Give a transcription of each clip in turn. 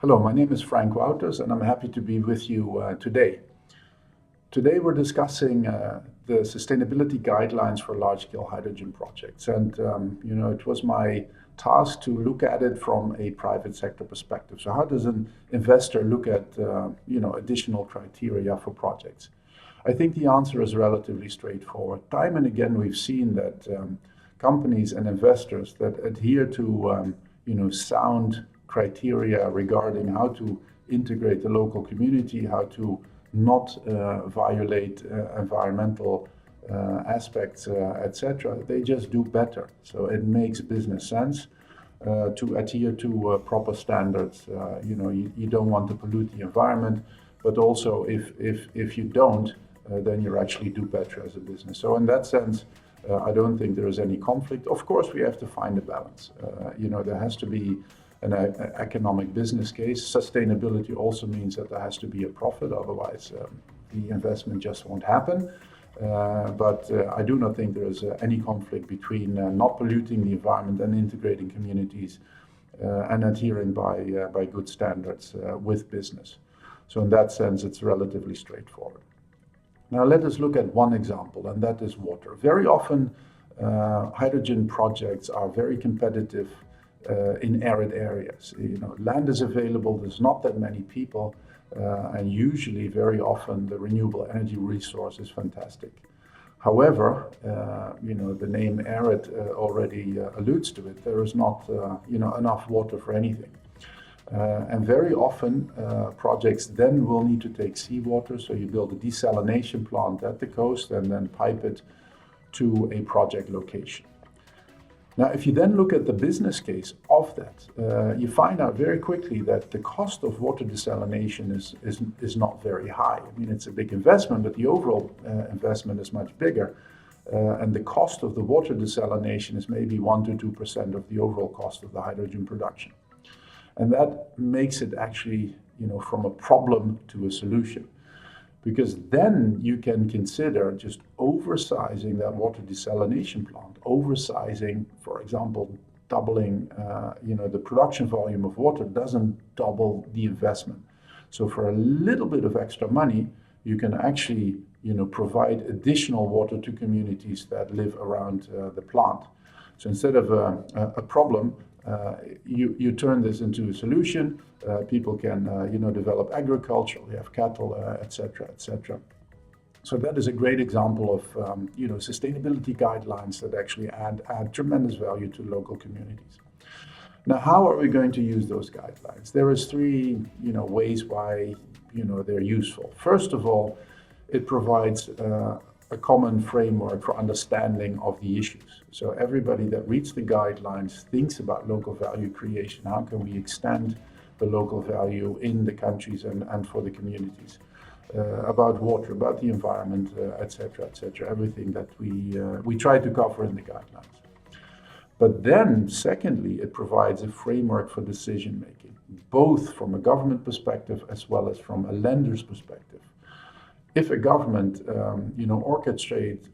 Hello, my name is Frank Wouters and I'm happy to be with you today. Today we're discussing the sustainability guidelines for large-scale hydrogen projects. And it was my task to look at it from a private sector perspective. So how does an investor look at additional criteria for projects? I think the answer is relatively straightforward. Time and again we've seen that companies and investors that adhere to sound criteria regarding how to integrate the local community, how to not violate environmental aspects, etc. They just do better. So it makes business sense to adhere to proper standards. You don't want to pollute the environment, but also if you don't, then you actually do better as a business. So in that sense, I don't think there is any conflict. Of course, we have to find a balance. There has to be an economic business case. Sustainability also means that there has to be a profit, otherwise the investment just won't happen. But I do not think there is any conflict between not polluting the environment and integrating communities and adhering by good standards with business. So in that sense, it's relatively straightforward. Now let us look at one example, and that is water. Very often, hydrogen projects are very competitive in arid areas. Land is available, there's not that many people, and usually, very often, the renewable energy resource is fantastic. However, the name arid already alludes to it. There is not, enough water for anything. And very often, projects then will need to take seawater, so you build a desalination plant at the coast and then pipe it to a project location. Now, if you then look at the business case of that, you find out very quickly that the cost of water desalination is not very high. I mean, it's a big investment, but the overall investment is much bigger. And the cost of the water desalination is maybe 1 to 2% of the overall cost of the hydrogen production. And that makes it actually, from a problem to a solution. Because then you can consider just oversizing that water desalination plant, oversizing, for example, doubling, the production volume of water doesn't double the investment. So for a little bit of extra money, you can actually, provide additional water to communities that live around the plant. So instead of a problem, you turn this into a solution. People can, develop agriculture. We have cattle, etc., etc. So that is a great example of, sustainability guidelines that actually add tremendous value to local communities. Now, how are we going to use those guidelines? There is three, ways why, they're useful. First of all, it provides a common framework for understanding of the issues. So everybody that reads the guidelines thinks about local value creation. How can we extend the local value in the countries and for the communities? About water, about the environment, etc., etc. Everything that we try to cover in the guidelines. But then, secondly, it provides a framework for decision making, both from a government perspective as well as from a lender's perspective. If a government,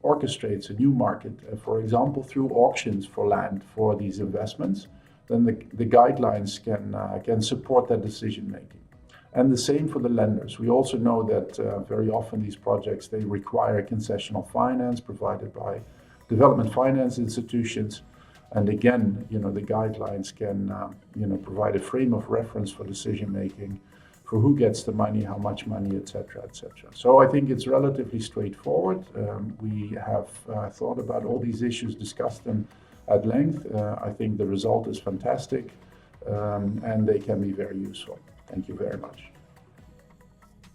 orchestrates a new market, for example, through auctions for land for these investments, then the guidelines can support that decision making. And the same for the lenders. We also know that very often these projects, they require concessional finance provided by development finance institutions. And again, the guidelines can, provide a frame of reference for decision making, for who gets the money, how much money, etc., etc. So I think it's relatively straightforward. We have thought about all these issues, discussed them at length. I think the result is fantastic, and they can be very useful. Thank you very much.